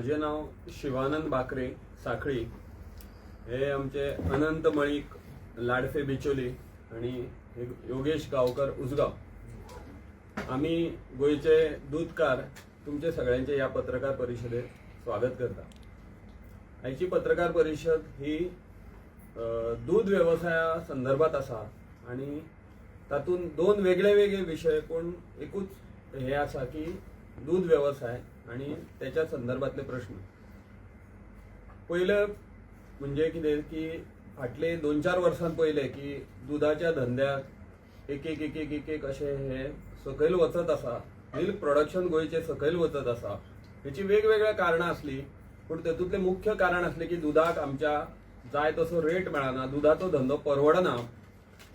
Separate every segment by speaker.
Speaker 1: माझे नाव शिवानंद बाकरे साखळी. हे आमचे अनंत मळीक लाडफे बिचोली आणि योगेश गावकर उसगाव. आम्ही गोयचे दूधकार तुमचे सगळ्यांचे या पत्रकार परिषदेत स्वागत करता. आयची पत्रकार परिषद ही दूध व्यवसाया संदर्भात असा आणि तातून दोन वेगळे वेगळे विषय पण एकूच हे असा की दूध व्यवसाय आणि त्याच्या संदर्भातले प्रश्न. पहिलं म्हणजे कितें की फाटले 2-4 वर्सां पहिले की दुधाच्या धंद्यात एक असे हे सकयल वचत असा. मिल्क प्रोडक्शन गोयचे सकयल वचत असा. हेची वेगवेगळ्या कारणां असली पण तेतूंतले मुख्य कारण असले की दुधाक आमच्या जाय तसो रेट मेळना, दुधाचो धंदो परवडना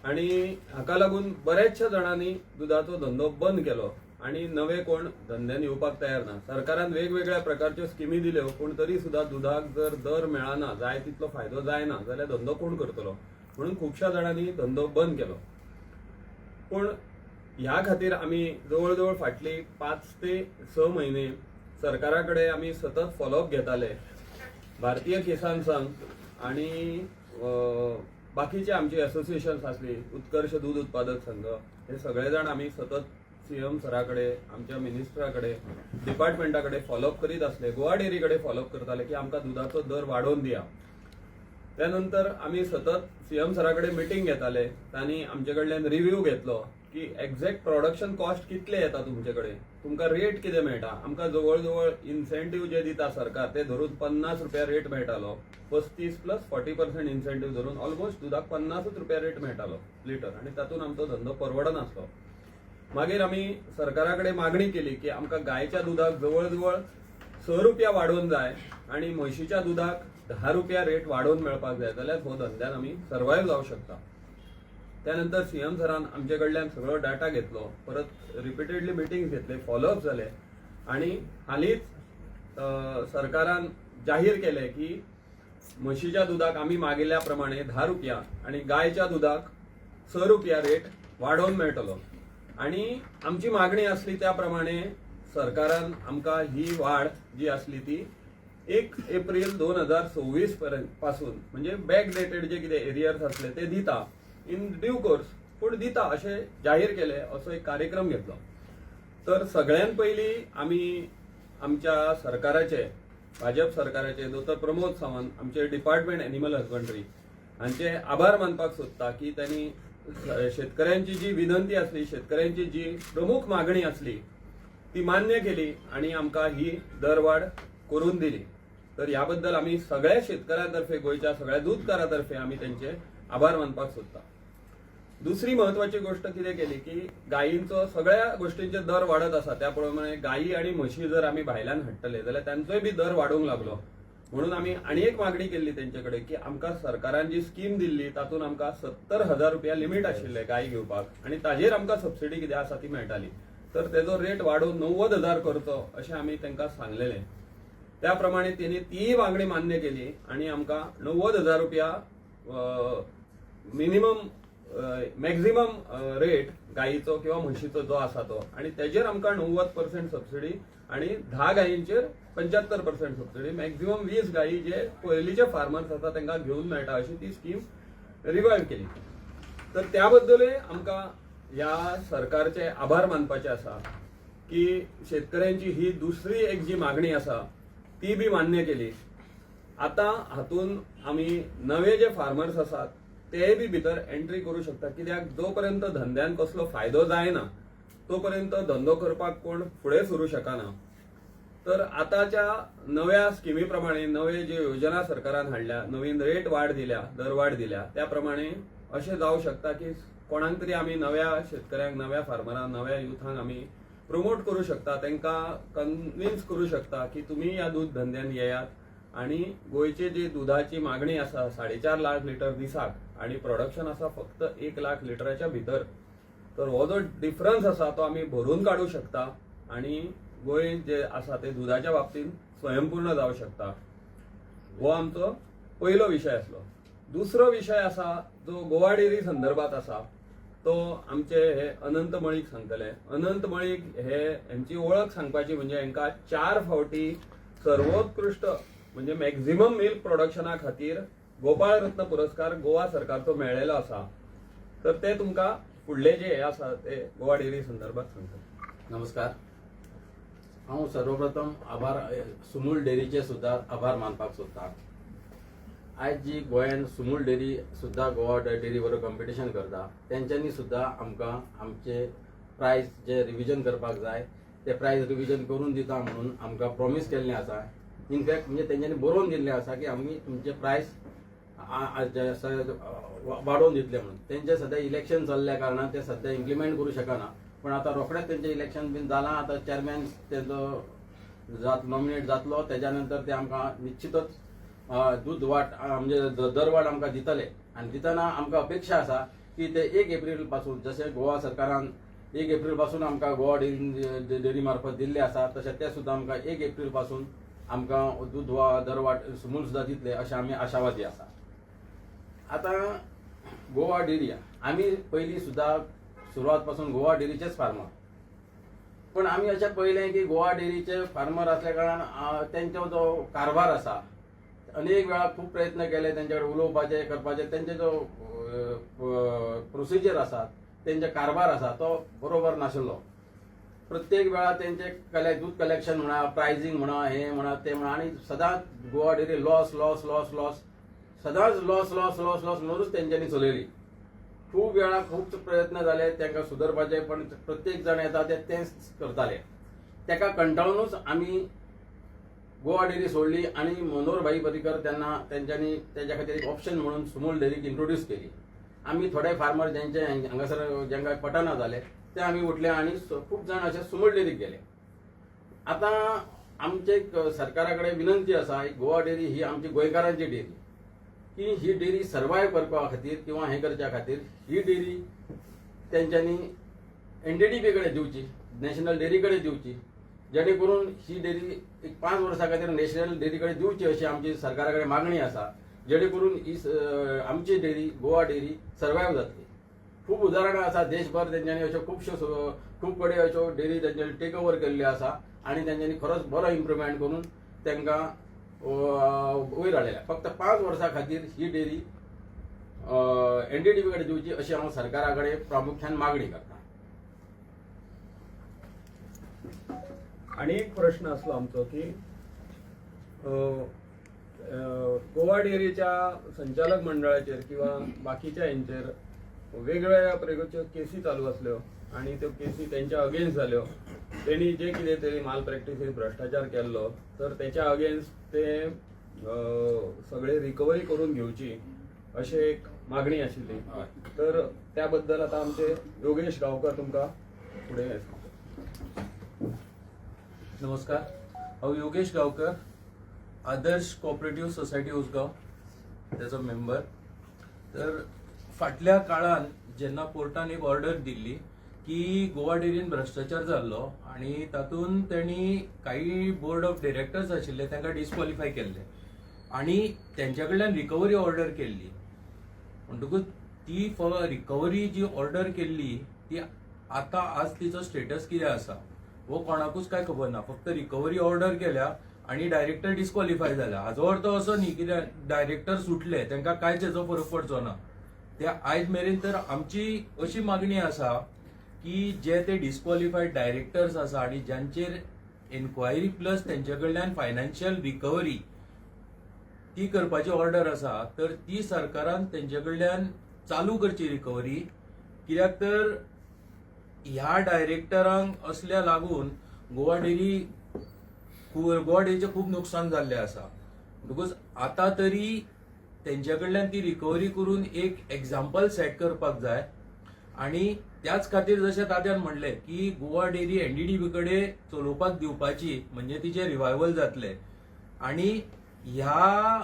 Speaker 1: आणि हाका लागून बऱ्याचशा जाणांनी दुधाचो धंदो बंद केलो आणि नवे कोण धंद्यान येवपाक तयार ना. सरकारान वेगवेगळ्या प्रकारच्यो स्किमी दिल्यो पण तरी सुद्धा दुधाक जर दर मेळना, जाय तितलो फायदो जायना जाल्यार धंदो कोण करतलो म्हणून खुबश्या जाणांनी धंदो बंद केलो. पण ह्या खातीर आमी जवळ जवळ फाटली 5 ते 6 म्हयने सरकारा कडेन आमी सतत फॉलोअप घेताले. भारतीय किसान संघ आणि बाकीचे आमचे असोसिएशन्स असली, उत्कर्ष दूध उत्पादक संघ, हे सगळे जाण आमी सतत सीएम सराकडे, आमच्या मिनिस्टराकडे, डिपार्टमेंटाकडे फॉलोअप करीत असले. गोवा डेअरीकडे फॉलोअप करताले की आमकां दुधाचो दर वाडोवन दिया. त्यानंतर आमी सतत सीएम सराकडे मिटींग घेताले. तांणी आमचे कडल्यान रिव्ह्यू घेतलो की एक्झॅक्ट प्रोडक्शन कॉस्ट कितले येता तुमचे कडेन, तुमकां रेट कितें मेळटा. आमकां जवळ जवळ इन्सेंटीव जे दिता सरकार ते धरून 50 रुपया रेट मेळटालो. 35 + 40% इन्सेंटीव धरून ऑलमोस्ट दुधाक 50 रुपया रेट मेळटालो लिटर आणि तातूंत आमचो धंदो परवडनासलो. मागीर आमी सरकाराकडे मागणी केली की आमकां गायच्या दुधाक जवळ जवळ 6 रुपया वाडोवन जाय आणि म्हशीच्या दुधाक 10 रुपया रेट वाडोवन मेळपाक जाय जाल्यार हो धंद्यान आमी सर्वायव्ह जावं शकता. त्यानंतर सीएम सरान आमचे कडल्यान सगळो डाटा घेतलो, परत रिपिटेडली मिटींग घेतले, फॉलोअप झाले आणि हालींच सरकारान जाहीर केले की म्हशीच्या दुधाक आमी मागिल्ल्या प्रमाणे 10 रुपया आणि गायच्या दुधाक 6 रुपया रेट वाडोवन मेळटलो. आणि आमची मागणी असली त्या प्रमाणे सरकारान आमकां ही वाढ जी असली ती 1 एप्रिल 2024 पासून म्हणजे बॅक डेटेड जे कितें एरियर्स असले ते दिता इन ड्यू कोर्स पण दिता असे जाहीर केले. असो एक कार्यक्रम घेतलो. तर सगळ्यात पयली आमी आमच्या सरकाराचे, भाजप सरकाराचे डॉ. प्रमोद सावंत, आमचे डिपार्टमेंट एनिमल हजबंड्री हांचे आभार मानपाक सोदता की त्यांनी शेतकऱ्यांची जी विनंती असली, शेतकऱ्यांची जी प्रमुख मागणी असली ती मान्य केली आणि आमकां ही दरवाढ करून दिली. तर याबद्दल आम्ही सगळ्या शेतकऱ्यांतर्फे, गोयच्या सगळ्या दूधकारांतर्फे आम्ही त्यांचे आभार मानपाक सोदता. दुसरी महत्वाची गोष्ट कितें केली की गायींचो सगळ्या गोष्टींचे दर वाढत असा. त्याप्रमाणे गायी आणि म्हशी जर आम्ही भायल्यान हाडटले जाल्यार त्यांचोय बी दर वाडूंक लागलो. म्हणून आम्ही आणि एक मागणी केली त्यांच्याकडे की आमकां सरकारान जी स्कीम दिल्ली तातूंत आमकां 70,000 रुपया लिमीट आशिल्ले गाय घेवपाक आणि ताजेर आमकां सबसिडी कितें आसा ती मेळटाली. तर तेजो रेट वाडोवन 90,000 करचो अशें आमी तांकां सांगलेलें. त्याप्रमाणे तेणी ती मागणी मान्य केली आणि आमकां 90,000 रुपया मिनिमम मॅक्झिमम रेट गायीचो किंवा म्हशीचो जो आसा तो आणि तेजेर आमकां 90% सबसिडी आणि 10 गायींचेर 75% सबसिडी, मॅक्झिमम 20 गायी जे पयलींचे फार्मर्स आसा तांकां घेवन मेळटा अशी ती स्कीम रिवायव्ह केली. तर त्याबद्दलूय आमकां ह्या सरकारचे आभार मानपाचे आसा की शेतकऱ्यांची ही दुसरी एक जी मागणी आसा ती बी मान्य केली. आता हातून आमी नवे जे फार्मर्स आसात ते बी भितर एंट्री करू शकता. कित्याक जोपर्यंत धंद्यान कसलो फायदो जायना तोपर्यंत धंदो करपाक कोण फुडें सरू शकना. तर आताच्या नव्या स्किमी प्रमाणे नवे जे योजना सरकारान हाडल्या, नवीन रेट वाढ दिल्या, दरवाढ दिल्या, त्याप्रमाणे अशें जावं शकता की कोणाक तरी आमी नव्या शेतकऱ्यांक, नव्या फार्मरांक, नव्या युथांक आमी प्रमोट करू शकता, तांकां कन्विन्स करू शकता की तुमी ह्या दूध धंद्यान येयात आणि गोयचे जी दुधाची मागणी आसा 4.5 लाख लिटर दिसाक आणि प्रोडक्शन आसा फक्त 1 लाख लिटराच्या भितर. तर हो जो डिफरन्स आसा तो आमी भरून काडू शकता आणि गोंय जे आसा ते दुधाच्या बाबतींत स्वयंपूर्ण जावं शकता. हो आमचो पयलो विशय आसलो. दुसरो विशय आसा जो गोवा डेअरी संदर्भात आसा तो आमचे हे अनंत मळीक सांगतले. अनंत मळीक हे यांची ओळख सांगपाची म्हणजे हांकां 4 फावटी सर्वोत्कृष्ट म्हणजे मॅक्झिमम मिल्क प्रोडक्शना खातीर गोपाळ रत्न पुरस्कार गोवा सरकारचो मेळ्ळेलो आसा. तर ते तुमकां फुडले जे हे आसा ते गोवा डेअरी संदर्भात सांगता.
Speaker 2: नमस्कार. हांव सर्वप्रथम सुमूल डेअरीचे सुद्धा आभार मानपाक सोदतां. आयज जी गोंयान सुमूल डेअरी सुद्धा गोवा डेअरी बरोबर कॉम्पिटिशन करता, तेंच्यांनी सुद्धा आमकां आमचे प्रायस जे रिव्हिजन करपाक जाय ते प्रायस रिव्हिजन करून दिता म्हणून आमकां प्रॉमिस केल्लें आसा. इनफॅक्ट म्हणजे तेंच्यांनी बरोवन दिल्लें आसा की आमी तुमचे प्रायस वाडोवन दितले म्हणून. तेंचे सध्या इलेक्शन चल्ल्या कारणान ते सध्या इम्प्लिमेंट करूं शकना. पण आता रोखडेंच तेंचें इलेक्शन बीन जालां. आता चेअरमॅन तेंचो नॉमिनेट जातलो, तेज्या नंतर ते आमकां निश्चितच दूध वाट म्हणजे दरवाड आमकां दितले. आनी दितना आमकां अपेक्षा आसा की ते 1 एप्रिल पासून जशें गोवा सरकारान 1 एप्रिल पासून आमकां गोवा डेअरी मार्फत दिल्ले आसा, तशें ते सुद्दां आमकां 1 एप्रिल पासून आमकां दूध दरवाड सुमूल सुद्दां दितले अशें आमी आशावादी आसा. आता गोवा डेअरी आमी पयलीं सुद्दां सुरवात पासून गोवा डेअरीचेच फार्मर. पण आमी अशें पळयलें की गोवा डेअरीचे फार्मर असल्या कारणान तेंचो जो कारभार आसा, अनेक वेळा खूब प्रयत्न केले तेंचे कडेन उलोवपाचे करपाचे. तेंचे जो प्रोसिजर आसा, तेंचे कारभार आसा तो बरोबर नाशिल्लो. प्रत्येक वेळा तेंचे दूध कलेक्शन म्हणा, प्रायझींग म्हणा, हे म्हणा ते म्हणा, आनी सदांच Goa dairy loss loss loss loss सदांच लॉस लॉस लॉस लॉस म्हणूनच तेंच्यांनी चलयली. खूब वेळा खूब प्रयत्न जाले तेंकां सुदरपाचे, पण प्रत्येक जण येता तेच करताले. तेका कंटाळूनच आमी गोवा डेअरी सोडली आणि मनोहर भाई पर्रीकर तेन्ना तेंच्यांनी तेच्या खातीर एक ऑप्शन म्हणून सुमूल डेअरीक इंट्रोड्यूस केली. आमी थोडे फार्मर ज्यांचे हांगासर जेंकां पटना जाले ते आमी उठले आणि खूब जाण अशे सुमूल डेअरीक गेले. आता आमचे सरकारा कडेन विनंती आसा, गोवा डेअरी ही आमची गोंयकारांची डेअरी, की ही डेअरी सर्वायव करपा खातीर किंवा हे करच्या खातीर ही डेअरी तेंच्यांनी NDDP कडेन दिवची, नॅशनल डेअरी कडेन दिवची, जेणे करून ही डेअरी एक 5 वर्सां खातीर नॅशनल डेअरी कडेन दिवची अशी आमची सरकारा कडेन मागणी आसा. जेणे करून ही आमची डेअरी गोवा डेअरी सर्वायव जातली. खूब उदाहरणां आसा देशभर तेंच्यांनी अश्यो खूब कडेन अश्यो डेअरी तेंच्यांनी टेक ओवर केल्ल्यो आसा आनी तेंच्यांनी खरोच बरो इम्प्रुवमेंट करून तेंकां वयर हाडलेल्या. फक्त 5 वर्सां खातीर ही डेअरी NDDP कडेन दिवची अशी हांव सरकारा कडेन प्रामुख्यान मागणी करता.
Speaker 1: आणि एक प्रश्न असलो आमचो की गोवा डेअरीच्या संचालक मंडळाचेर किंवा बाकीच्या यांचेर वेगवेगळ्या प्रकारच्यो केसी चालू असल्यो आणि त्यो केसी तेंच्या अगेन्स्ट जाल्यो. तेणी जे कितें तरी माल प्रॅक्टिसीस भ्रष्टाचार केल्लो तर तेच्या अगेन्स्ट ते सगळे रिकवरी करून घेवची अशी एक मागणी आशिल्ली. तर त्या बद्दल आता आमचे योगेश गांवकर तुमकां फुडें
Speaker 3: नमस्कार. हांव योगेश गांवकर, आदर्श कोऑपरेटिव्ह सोसायटी उसगांव तेजो मेंबर. तर फाटल्या काळान जेन्ना कोर्टान एक ऑर्डर दिल्ली की गोवा डेअरीन भ्रष्टाचार जाल्लो आणि तातूंत तेणी काही बोर्ड ऑफ डायरेक्टर्स आशिल्ले तांकां डिस्क्वॉलिफाय केल्ले आणि तेंच्या कडल्यान रिकवरी ऑर्डर केल्ली. म्हणटकूच ती रिकवरी जी ऑर्डर केल्ली ती आता आज तिचो स्टेटस कितें आसा वो कोणाकूच काय खबर ना. फक्त रिकवरी ऑर्डर केल्या आणि डायरेक्टर डिस्क्वॉलिफाय जाला. हाजो अर्थ असो न्ही की डायरेक्टर सुटले तांकां कांयच हेचो फरक पडचो ना. ते आयज मेरेन तर आमची अशी मागणी आसा की जे ते डिस्क्वॉलिफायड डायरेक्टर्स आसा आणि ज्यांचेर एन्क्वायरी प्लस तेंचे कडल्यान फायनान्शियल रिकवरी ती करपाची ऑर्डर आसा, तर ती सरकारान तेंचे कडल्यान चालू करची रिकवरी. कित्याक तर ह्या डायरेक्टरांक असल्या लागून गोवा डेअरीचें खूब नुकसान जाल्लें आसा. बिकॉज आता तरी तेंच्या कडल्यान ती रिकवरी करून एक एक्झाम्पल सेट करपाक जाय. आणि त्याच खातीर जशें तात्यान म्हणलें की गोवा डेअरी NDDP कडेन चलोवपाक दिवपाची म्हणजे तिचे रिवायवल जातले. आणि ह्या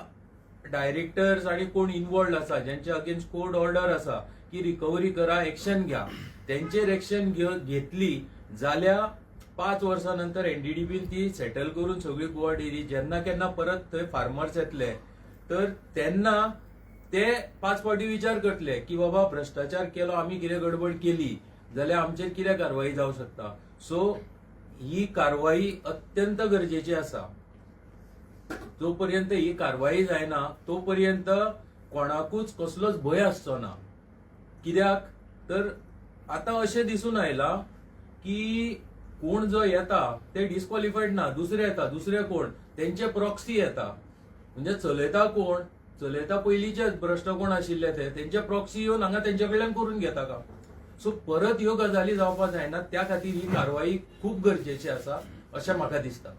Speaker 3: डायरेक्टर्स आणि कोण इन्वॉल्ड आसा ज्यांचे अगेन्स्ट कोर्ट ऑर्डर आसा की रिकवरी करा, एक्शन घ्या, त्यांचेर एक्शन घेतली जाल्यार 5 वर्सां नंतर NDDPन ती सेटल करून सगळी गोवा डेअरी जेन्ना केन्ना परत थंय फार्मर्स येतले तर तेन्ना ते 5 फावटी विचार करतले की बाबा भ्रष्टाचार केलो, आमी कितें गडबड केली जाल्यार आमचेर कितें कारवाई जावंक शकता. सो ही कारवाई अत्यंत गरजेची आसा. जोपर्यंत ही कारवाई जायना तोपर्यंत कोणाकूच कसलोच भंय आसचो ना. कित्याक तर आता अशें दिसून आयला की कोण जो येता ते डिस्क्वॉलिफाईड ना, दुसरे येता, दुसरे कोण तेंचे प्रॉक्सी येता. म्हणजे चलयता कोण, चलयता पयलींचे भ्रश्ट कोण आशिल्ले तेंचे प्रॉक्सी येवन हांगा तेंचे कडल्यान करून घेता का. सो परत ह्यो गजाली जावपाक जायना, त्या खातीर ही कारवाई खूप गरजेची आसा अशें म्हाका दिसता.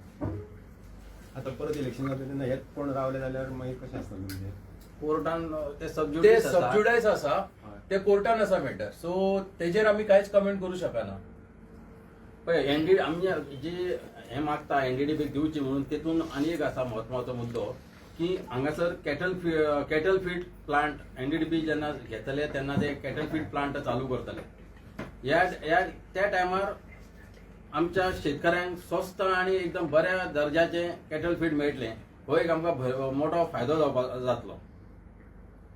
Speaker 4: आता परत इलेक्शन जाता तेन्ना हेच कोण रावले जाल्यार मागीर कशें आसता म्हणजे
Speaker 2: कोर्टान ते
Speaker 3: ते
Speaker 2: सबज्युडिस आसा.
Speaker 3: सबज्युडायज आसा, ते कोर्टान आसा मॅटर. सो तेजेर आमी कांयच कमेंट करूं शकना.
Speaker 2: पळय एनडीडी आमी जे हे मागता एनडीडीबी दिवची म्हणून तेतून आनी एक आसा म्हत्वाचो मुद्दो की हांगासर कॅटल फीड प्लांट एनडीडीबी जेन्ना घेतले तेन्ना ते कॅटल फीड प्लांट चालू करतले. त्या टायमार आमच्या शेतकऱ्यांक स्वस्त आणि एकदम बऱ्या दर्जाचे कॅटल फीड मेळटले. हो एक आमकां मोठो फायदो जातलो.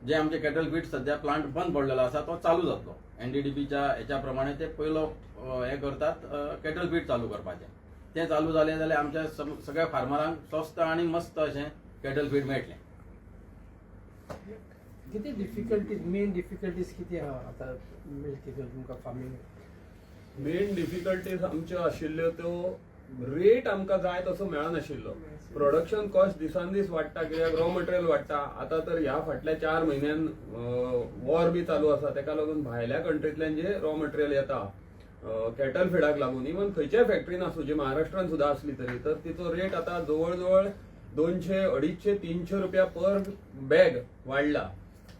Speaker 2: जे आमचे कॅटल फीड सध्या प्लांट बंद पडलेलो आसा तो चालू जातलो. एनडीडीबीच्या हेच्या प्रमाणे ते पयलो हे करतात कॅटल फीड चालू करपाचें. ते चालू जालें जाल्यार आमच्या सगळ्या फार्मरांक स्वस्त आणि मस्त अशें कॅटल फीड मेळटलें.
Speaker 5: किती डिफिकल्टीज मेन डिफिकल्टीज किती आहा आतां मिल्क तुमकां फार्मिंग?
Speaker 1: मेन डिफिकल्टीज आमच्यो आशिल्ल्यो त्यो रेट आमकां जाय तसो मेळनाशिल्लो. प्रोडक्शन कॉस्ट दिसान दीस वाडटा कित्याक रॉ मटेरियल वाडटा. आतां तर ह्या फाटल्या 4 म्हयन्यान वॉर बी चालू आसा, तेका लागून भायल्या कंट्रींतल्यान जे रॉ मटेरियल येता कॅटल फिडाक लागून इवन खंयच्याय फॅक्टरीन आसूं जी महाराष्ट्रान सुद्धा असली तरी तर तिचो रेट आता जवळ 200, 250, 300 रुपया पर बॅग वाडला.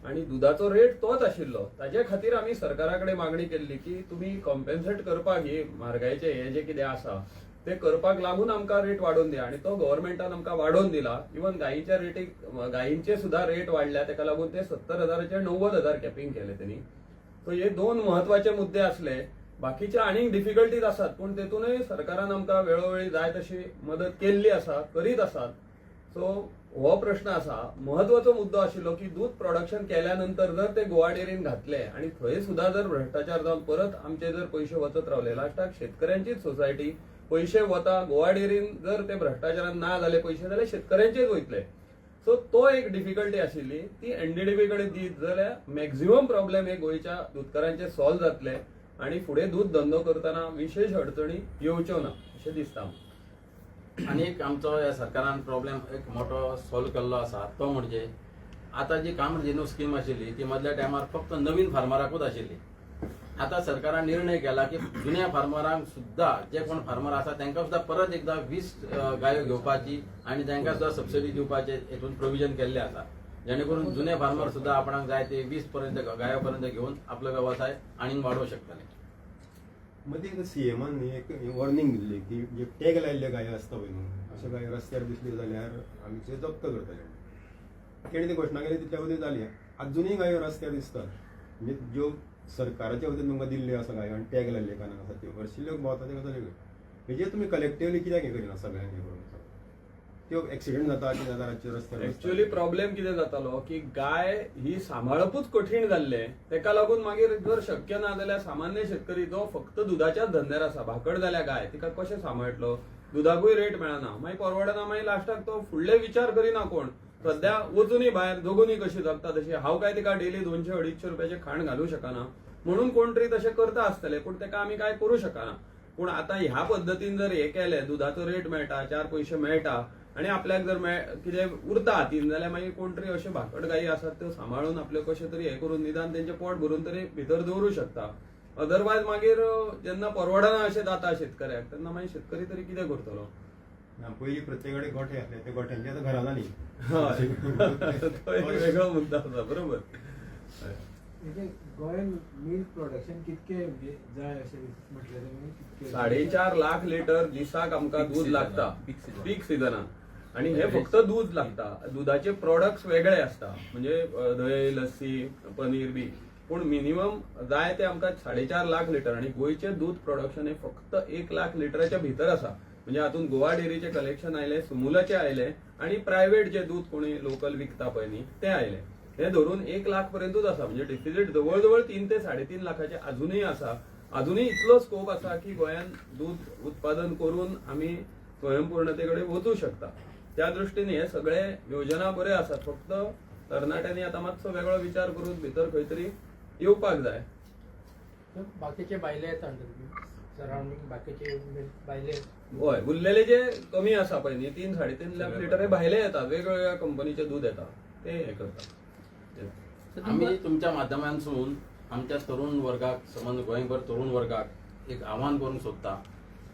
Speaker 1: आणि दुधाचो रेट तोच आशिल्लो. ताजे खातीर आमी सरकारा कडेन मागणी केल्ली की तुमी कॉम्पेन्सेट करपाक ही म्हारगायेचे हे जे कितें आसा ते करपाक लागून आमकां रेट वाडोवन दिया. आणि तो गव्हर्नमेंटान आमकां वाडोवन दिला. इवन गायीच्या रेटीक गायींचे सुद्धा रेट वाडल्या, तेका लागून ते 70,000चे 90,000 कॅपिंग केले त्यांनी. सो हे 2 महत्वाचे मुद्दे असले. बाकीचे आनीक डिफिकल्टीज आसात पण तेतूनय सरकारान आमकां वेळोवेळी जाय तशी मदत केल्ली आसा, करीत आसात. सो हो प्रश्न आसा. महत्वाचो मुद्दो आशिल्लो की दूध प्रोडक्शन केल्यानंतर जर ते गोवा डेअरीन घातले आणि थंय सुद्धा जर भ्रष्टाचार जावन परत आमचे जर पैसे वचत रावले, लास्टाक शेतकऱ्यांचीच सोसायटी पैसे वता. गोवा डेअरीन जर ते भ्रष्टाचारान ना जाले पैसे जाल्यार शेतकऱ्यांचेच वयतले. सो तो एक डिफिकल्टी आशिल्ली ती एनडीडीबी कडेन दीत जाल्यार मॅक्झिमम प्रॉब्लेम हे गोंयच्या दूधकारांचे सॉल्व जातले आणि फुडें दूध धंदो करतना विशेष अडचणी येवच्यो ना अशें दिसता.
Speaker 2: आणि एक आमचो ह्या सरकारान प्रॉब्लेम एक मोठो सॉल्व केल्लो आसा तो म्हणजे आता जी काम रेन्यू स्कीम आशिल्ली ती मदल्या टायमार फक्त नवीन फार्मराकूच आशिल्ली. आता सरकारान निर्णय केला की जुन्या फार्मरांक सुद्धा जे कोण फार्मर आसा तांकां सुद्धा परत एकदा 20 गायो घेवपाची आणि तांकां सुद्धा सबसिडी दिवपाचे हेतून प्रोविजन केल्ले आसा. जेणे करून जुने फार्मर सुद्धा आपणाक जाय ते 20 पर्यंत गायोपर्यंत घेऊन आपलो व्यवसाय आनीक वाडोवंक शकतले.
Speaker 4: मदीं सीएमान एक वॉर्निंग दिल्ली की जे टॅग लायिल्ले गायो आसता पळय न्हू, अशे गायो रस्त्यार दिसल्यो जाल्यार आमी ते जप्त करतले. तेणी ती घोशणा केली तितल्या वतीन जाली. अजुनूय गायो रस्त्यार दिसतात म्हणजे ज्यो सरकाराच्या वतीन तुमकां दिल्ल्यो आसा गायो आनी टॅग लायिल्ले कानाक आसा त्यो हरशिल्ल्यो भोंवता त्यो गजाली. हेजेर तुमी कलेक्टिवली कित्याक हे करिना सगळ्यांक हे करून? त्यो एक्सिडेंट जाता कितें जाता रातचे रस्त्यार.
Speaker 1: एक्चुअली प्रॉब्लेम कितें जातालो की गाय ही सांबाळपूच कठीण जाल्ले. तेका लागून मागीर जर शक्य ना जाल्यार सामान्य शेतकरी जो फक्त दुधाच्याच धंद्यार आसा, भाकड जाल्या गाय तिका कशें सांबाळटलो, दुधाकूय रेट मेळना, मागीर परवडना, मागीर लास्टाक तो फुडले विचार करिना कोण. सध्या वचूनय भायर दोगूनय कशी जगता तशी हांव काय तिका डेली 200-250 रुपयाचे खाण घालूं शकना म्हणून कोण तरी तशें करता आसतले. पूण तेका आमी काय करूं शकना. पूण आतां ह्या पद्दतीन जर हे केले, दुधाचो रेट मेळटा, 4 पयशे मेळटा आणि आपल्याक जर कितें उरता हातीन जाल्यार मागीर कोण तरी अशे भाकड गायी आसात त्यो सांबाळून आपले कशें तरी हे करून निदान तेंचें पोट भरून तरी भितर दवरूं शकता. अदरवायज मागीर जेन्ना परवडना अशें जाता शेतकऱ्याक तेन्ना मागीर शेतकरी तरी कितें करतलो?
Speaker 4: पयलीं प्रत्येक कडेन गोठे आसले, ते गोठ्यांचे आतां घरां जालीं.
Speaker 1: तो एक वेगळो मुद्दो आसा. बरोबर.
Speaker 5: म्हणजे गोंयान मिल्क प्रोडक्शन कितके जाय अशें म्हटलें तुमी?
Speaker 1: 4.5 लाख लिटर दिसाक आमकां दूध लागता पीक सिजनान. आणि हे फक्त दूध लागता. दुधाचे प्रोडक्ट्स वेगळे असता म्हणजे दही, लस्सी, पनीर बी. पण मिनिमम जाय ते आमकां 4.5 लाख लिटर आणि गोंयचे दूध प्रोडक्शन हे फक्त 1 लाख लिटराच्या भितर आसा. म्हणजे हातून गोवा डेअरीचे कलेक्शन आयले, सुमुलाचे आयले आणि प्रायव्हेट जे दूध कोणी लोकल विकता पळय न्ही ते आयले. हे धरून 1 लाख पर्यंतूच आसा. म्हणजे डिफिसिट जवळ 3 ते 3.5 लाखाचे अजूनही आसा. अजूनही इतलो स्कोप आसा की गोंयान दूध उत्पादन करून आमी स्वयंपूर्णतेकडे वचू शकता. त्या दृष्टीने हे सगळे योजना बऱ्यो आसात, फक्त तरणाट्यांनी आता मातसो वेगळो विचार करून भितर खंय तरी येवपाक जाय.
Speaker 5: बाकीचे भायले येतात सराउंडिंग बाकीचे भायले
Speaker 1: होय, उरलेले जे कमी आसा पळय न्ही 3-3.5 लाख लिटर हे भायले येतात, वेगवेगळ्या कंपनीचे दूध येतात, ते हे करतात.
Speaker 2: आम्ही तुमच्या माध्यमांतसून आमच्या तरुण वर्गाक समज गोंयभर तरुण वर्गाक एक आव्हान करूंक सोदता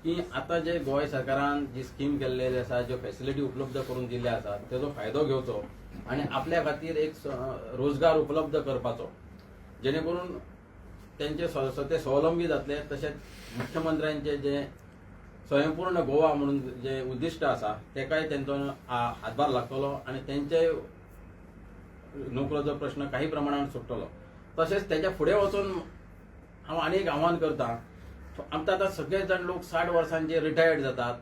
Speaker 2: की आता जे गोंय सरकारान जी स्कीम केल्लेली आसा, ज्यो फॅसिलिटी उपलब्ध करून दिल्ले आसात तेजो फायदो घेवचो आनी आपल्या खातीर एक रोजगार उपलब्ध करपाचो, जेणे करून त्यांचे स्वते स्वावलंबी जातले. तशेंच मुख्यमंत्र्यांचे जे स्वयंपूर्ण गोवा म्हणून जे उद्दिष्ट आसा तेकाय तेंचो हातभार लागतलो आनी तेंचे नोकरेचो प्रश्न काही प्रमाणात सुटतलो. तशेंच तेच्या फुडें वचून हांव आनी एक आव्हान करता, आमकां आतां सगळे जाण लोक 60 वर्सांचे रिटायर्ड जातात,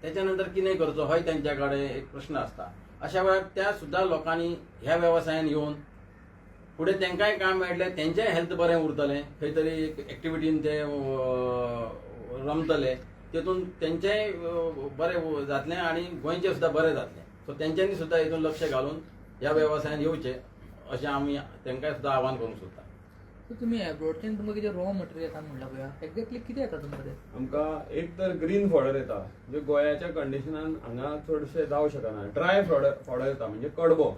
Speaker 2: त्याच्या नंतर कितें करचो होय तेंच्या कडेन एक प्रश्न आसता. अशा वेळार त्या सुद्दां लोकांनी ह्या वेवसायान येवन फुडें तेंकाय काम मेळटलें, तेंचेंय हेल्थ बरें उरतलें, खंय तरी एक एक्टिविटीन ते रमतले, तेतून तेंचेंय बरें जातलें आनी गोंयचें सुद्दां बरें जातलें. सो तेंच्यांनी सुद्दां हितून लक्ष घालून ह्या वेवसायान येवचें अशें आमी तेंकाय सुद्दां आव्हान करूंक सोदता.
Speaker 6: सो तुमी एब्रोडच्यान तुमकां कितें रॉ मटेरियल येता म्हणला पळय, एक्झॅक्टली कितें येता तुमकां ते?
Speaker 1: आमकां एक तर ग्रीन फॉडर येता, जे गोंयाच्या कंडिशनान हांगा चडशे जावं शकना. ड्राय फॉडर येता म्हणजे कडबो.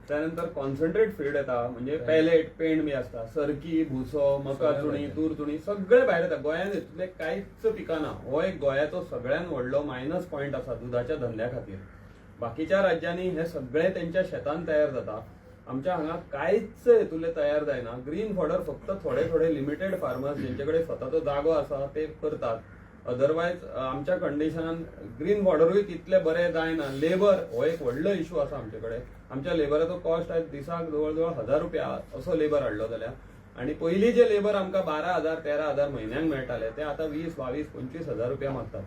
Speaker 1: त्यानंतर कॉन्सन्ट्रेट फीड येता, म्हणजे पॅलेट पेंड बी आसता, सरकी, भुसो, मका चुणी, तूर चुणी सगळे भायर येता. गोंयांत इतले कांयच पिकाना. हो एक गोंयाचो सगळ्यात व्हडलो मायनस पॉयंट आसा दुधाच्या धंद्या खातीर. बाकीच्या राज्यांनी हे सगळे तेंच्या शेतान तयार जाता, आमच्या हांगा कांयच हेतुले तयार जायना. ग्रीन फॉडर फक्त थोडे थोडे लिमिटेड फार्मर्स जेंचे कडेन स्वताचो जागो आसा ते करतात. अदरवायज आमच्या कंडिशनान ग्रीन फॉडरूय तितले बरें जायना. लेबर हो एक व्हडलो इशू आसा आमचे कडेन. आमच्या लेबराचो कॉस्ट आज दिसाक जवळ जवळ 1000 रुपया असो लेबर हाडलो जाल्यार, आनी पयलीं जे लेबर आमकां 12,000-13,000 म्हयन्याक मेळटाले ते आतां 20,000-22,000-25,000 रुपया मागतात.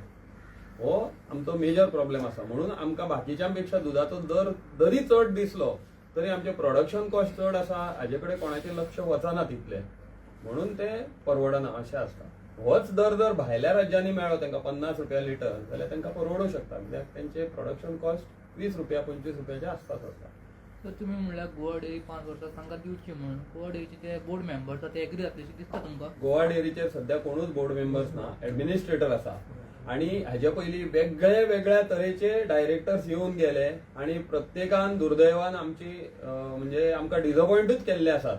Speaker 1: हो आमचो मेजर प्रॉब्लेम आसा. म्हणून आमकां बाकीच्या पेक्षा दुधाचो दर जरी चड दिसलो तरी आमचे प्रोडक्शन कॉस्ट चड आसा, हाजे कडेन कोणाचें लक्ष वचना तितले, म्हणून ते परवडना अशें आसता. होच दर जर भायल्या राज्यांनी मेळ्ळो तांकां 50 रुपया लिटर जाल्यार तांकां परवडूंक शकता, कित्याक तेंचे प्रोडक्शन कॉस्ट 20 रुपया 25 रुपयाचे आसपास आसता.
Speaker 6: तर तुमी म्हणल्यार गोवा डेअरी 5 वर्सां तांकां दिवची म्हणून गोवा डेअरीचे ते बोर्ड मेंबर्स आसा ते एग्री जातले दिसता तुमकां?
Speaker 1: गोवा डेअरीचेर सध्या कोणूच बोर्ड मेंबर्स ना, एडमिनिस्ट्रेटर आसा. आणि हाजे पयलीं वेगळे वेगळ्या तरेचे डायरेक्टर्स येवन गेले आनी प्रत्येकान दुर्दैवान आमची म्हणजे आमकां डिसअपॉयंटूच केल्ले आसात.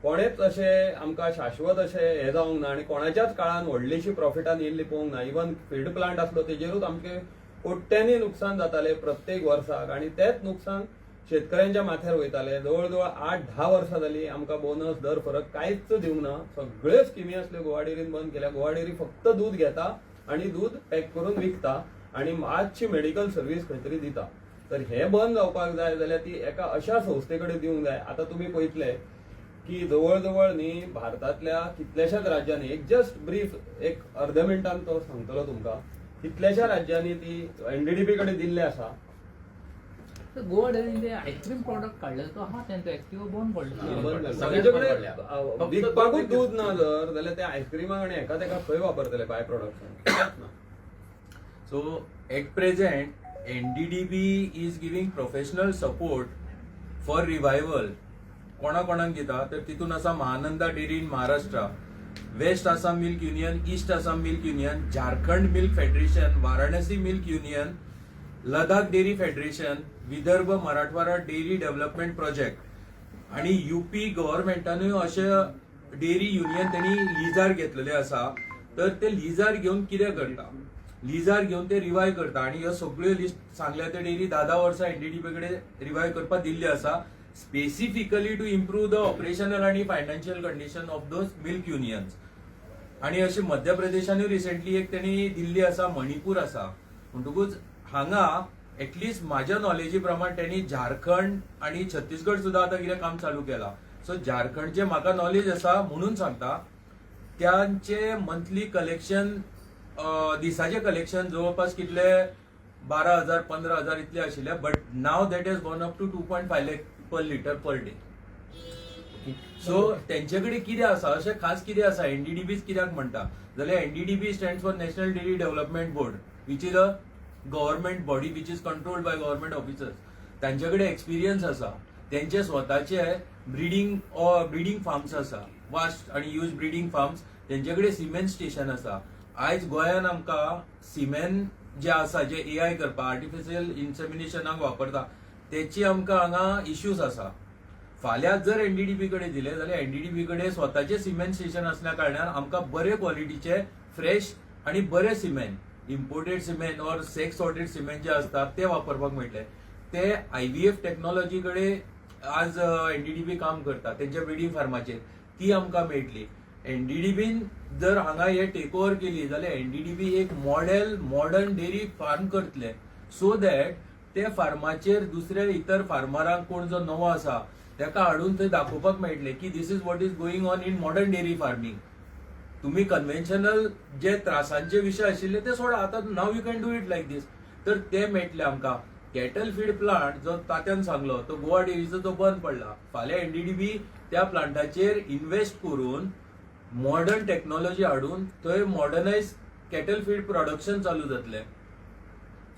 Speaker 1: कोणेच अशें आमकां शाश्वत अशें हें जावंक ना आनी कोणाच्याच काळान व्हडलीशी प्रॉफिटान येयल्ली पळोवंक ना. इवन फीड प्लांट आसलो तेजेरूच आमचे कोट्यांनी नुकसान जाताले प्रत्येक वर्साक, आनी तेच नुकसान शेतकऱ्यांच्या माथ्यार वयताले. जवळ जवळ 8-10 वर्सां जालीं आमकां बोनस दर फरक कांयच दिवंक ना. सगळ्यो स्किमी आसल्यो गोवा डेअरीन बंद केल्या. गोवा डेअरी फक्त दूध घेता आणि दूध पॅक करून विकता आणि मातशी मेडिकल सर्व्हिस खंय तरी दिता. तर हे बंद जावपाक जाय जाल्यार ती एका अशा संस्थे कडेन दिवंक जाय. आता तुम्ही पळयतले की जवळ जवळ न्ही भारतातल्या कितल्याशाच राज्यांनी, एक जस्ट ब्रीफ एक अर्ध्या मिनटान तो सांगतलो तुमकां, कितल्याशा राज्यांनी ती NDDP कडेन दिल्ले आसा.
Speaker 6: तर गोवा डेअरीन ते आयस्क्रीम प्रॉडक्ट काडलेलो तो आहा तेंचो एक्टिव्ह बंद पडलो.
Speaker 1: सगळ्यांचे कडेन विकपाकूच दूध ना जर जाल्यार ते आयस्क्रीमाक आनी हेका तेका खंय वापरतले by production.
Speaker 3: So at present, NDDB is giving professional support for revival. कोणाक दिता तर तितून आसा Mahananda dairy in Maharashtra, west Assam milk union, east Assam milk union, Jharkhand milk federation, Varanasi milk union, Ladakh dairy federation, Vidarbha Marathwada dairy development project आणि UP गव्हर्नमेंटानूय अशे डेअरी युनियन त्यांनी lizard घेतलेले आसा. तर ते लिजार घेऊन कितें करता, लिजार घेऊन ते रिवाय करता आणि ह्यो सगळ्यो लिस्ट सांगल्या त्या डेअरी 10 वर्सां NDDP कडेन रिवाय करपाक दिल्ली आसा, specifically to improve the operational आणि financial condition of those milk unions. आणि अशी मध्य प्रदेशानूय रिसेंटली एक त्यांनी दिल्ली आसा, मणिपूर आसा. म्हणटकूच हांगा एटलिस्ट माझ्या नॉलेजी प्रमाण त्यांनी झारखंड आणि छत्तीसगड सुद्धा आता कितें काम चालू केला. सो झारखंडचे म्हाका नॉलेज आसा म्हणून सांगता, त्यांचे मंथली कलेक्शन दिसाचे कलेक्शन जवळपास कितले 12,000-15,000 इतले आशिल्ले, but now that is gone up to 2.5 lakh per litre per day. So तेंचे कडेन कितें आसा, अशें खास कितें आसा, NDDB कित्याक म्हणटा जाल्यार NDDB stands for national dairy development board, which is a government body which is controlled by government officers, त्यांच्याकडे एक्सपिरियन्स आसा, त्यांचे स्वताचे ब्रिडींग फार्म्स आसा, वास्ट आणि ह्यूज ब्रिडींग फार्म्स, त्यांच्याकडे सिमेंट स्टेशन आसा. आयज गोंयान आमकां सिमेंट जे आसा, जे AI करपा, आर्टिफिशियल इन्सेमिनेशनाक वापरता, त्याची आमकां हांगा इश्यूज आसा. फाल्यां जर NDDP कडेन दिले जाल्यार NDDP कडेन स्वताचे सिमेंट स्टेशन असल्या कारणान आमकां बरे क्वॉलिटीचे फ्रेश आणि बरे cement, imported cement or sex sorted cement जे असतात ते वापरपाक मेळटले. ते IVF टेक्नॉलॉजी कडेन आज NDDP काम करता, त्यांच्या ब्रिडींग फार्माचेर ती आमकां मेळटली. NDDPन जर हांगा हे टेक ओव्हर केली जाल्यार NDDP एक मॉडर्न डेअरी फार्म करतले, सो दॅट ते फार्माचेर दुसरे इतर फार्मरांक कोण जो नवो आसा ताका हाडून थंय दाखोवपाक मेळटले की this is what is going on in modern dairy farming. तुम्ही कन्व्हेन्शनल जे त्रासांचे विषय आशिल्ले ते सोडा, आता नाव you can do it like this. तर ते मेळटले आमकां. कॅटल फीड प्लांट जो तात्यान सांगलो तो गोवा डेअरीचो तो बंद पडला. फाल्यां NDDP त्या प्लांटाचेर इन्व्हेस्ट करून मॉडर्न टेक्नॉलॉजी हाडून थंय मॉडर्नायज कॅटल फीड प्रोडक्शन चालू जातले.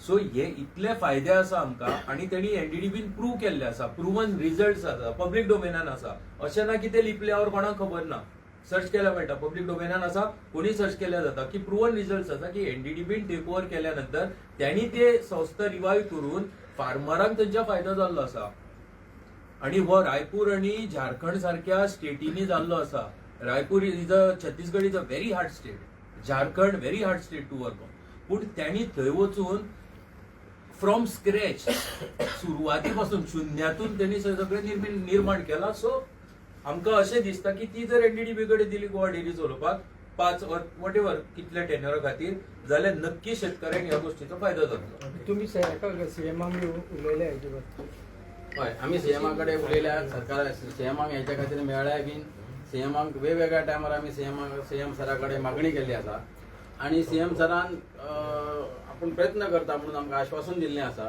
Speaker 3: सो हे इतले फायदे आसा आमकां, आणि त्यांनी NDDPन प्रूव्ह केल्ले आसा, प्रूव्हन रिझल्ट्स आसा, पब्लीक डोमेनान आसा. अशें ना की ते लिपल्यावर कोणाक खबर ना, सर्च केल्यार मेळटा, पब्लीक डोमेनान आसा, कोणी सर्च केल्यार जाता की प्रूव्हन रिझल्ट्स आसा की NDDPन टेक ओव्हर केल्या नंतर त्यांनी ते संस्था रिवायव्ह करून फार्मरांक त्यांचा फायदो जाल्लो आसा. आणि हो रायपूर आणि झारखंड सारख्या स्टेटींनी जाल्लो आसा. Raipur is Chhattisgarh is a very hard state, Jharkhand very hard state to work on. पूण त्यांनी थंय वचून फ्रॉम स्क्रॅच, सुरवातीपासून शून्यातून त्यांनी सगळें निर्माण केला. सो आमकां अशें दिसता की ती जर NDDP कडेन दिली गोवा डेअरी चलोवपाक 5 वॉट एव्हर कितल्या टेन्युरा खातीर, जाल्यार नक्की शेतकऱ्यांक ह्या गोष्टीचो फायदो जातलो.
Speaker 5: तुम्ही CMाक उलयले हेजे बद्दल?
Speaker 2: हय, आमी CMा कडेन उलयल्या, सरकार CMाक हेच्या खातीर मेळ्ळ्या बीन. CMाक वेगवेगळ्या टायमार आमी CM सरा कडेन मागणी केल्ली आसा, आणि CM सरान आपण प्रयत्न करता म्हणून आमकां आश्वासन दिल्लें आसा.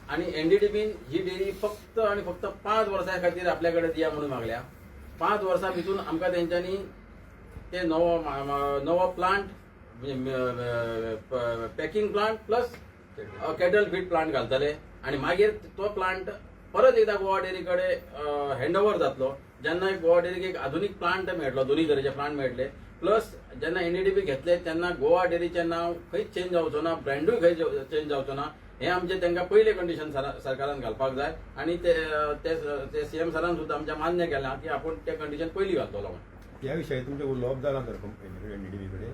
Speaker 2: आणि NDDPन ही डेअरी फक्त आणि फक्त 5 वर्सां खातीर आपल्या कडेन दिया म्हणून मागल्या. 5 वर्सां भितून आमकां तेंच्यांनी ते नवो प्लांट म्हणजे packing plant plus cattle feed plant घालतले, आणि मागीर तो प्लांट परत एकदा गोवा डेअरी कडेन हँडओव्हर जातलो. जेन्ना गोवा डेअरीक एक आधुनीक प्लांट मेळटलो, दोन्ही तरेचे प्लांट मेळटले. प्लस जेन्ना NDDP घेतले तेन्ना गोवा डेअरीचें नांव खंयच चेंज जावचो ना, ब्रँडूय खंय चेंज जावचो ना. हे आमचे तांकां पयले कंडिशन सरकारान घालपाक जाय, आणि ते CM सरान सुद्दां आमच्या मान्य केलां की आपूण ते कंडिशन पयलीं घालतलो म्हणून.
Speaker 4: या विशयात तुमचे उलोवप जालां तर NDDP कडेन?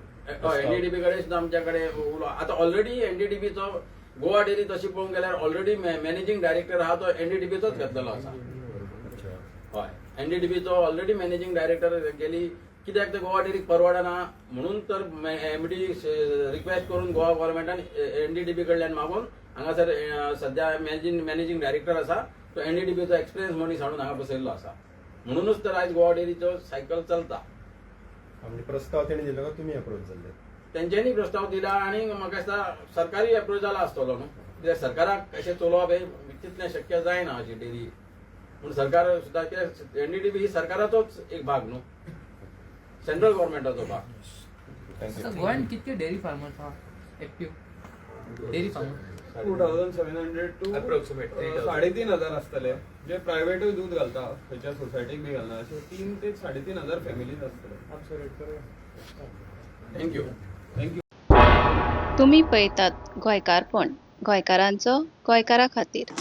Speaker 2: NDDP कडेन सुद्दां आमच्या कडेन आतां ऑलरेडी NDDPचो गोवा डेअरी तशी पळोवंक गेल्यार ऑलरेडी मॅनेजिंग डायरेक्टर आहा तो NDDPचोच घेतलेलो आसा. हय, NDDPचो ऑलरेडी मॅनेजिंग डायरेक्टर गेली. कित्याक तर गोवा डेअरीक परवडना म्हणून तर MD रिक्वेस्ट करून गोवा गव्हर्मेंटान NDDP कडल्यान मागून हांगासर सध्या मॅनेजिंग डायरेक्टर आसा तो NDDPचो एक्सपिरियन्स मनीस हाडून हांगा बसयल्लो आसा. म्हणूनच तर आयज गोवा डेअरीचो सायकल चलता.
Speaker 4: म्हणजे प्रस्ताव तेणी दिलो का तुमी अप्रोच जाल्ले?
Speaker 2: तेंच्यांनी प्रस्ताव दिला, आणि म्हाका दिसता सरकारी अप्रोच जाला आसतलो न्हू, कित्याक सरकाराक अशें चलोवप हे तितलें शक्य जायना अशी डेअरी. पूण सरकार सुद्दां कित्याक NDDP ही सरकाराचोच एक भाग न्हू, सेंट्रल गव्हर्मेंटाचो भाग.
Speaker 6: गोंयान कितके डेअरी फार्मर्स आहा active dairy farmer?
Speaker 1: 2700 to
Speaker 3: Approximately
Speaker 1: 3,500 आसतले, जे प्रायव्हेटूय दूध घालता, खंयच्या सोसायटीक बी घालना, अशे 3 ते 3,500 फॅमिलीज आसतले.
Speaker 2: थँक्यू.
Speaker 1: थँक्यू.
Speaker 7: तुम्ही पळयतात गोंयकारपण, गोंयकारांचो गोंयकारा खातीर.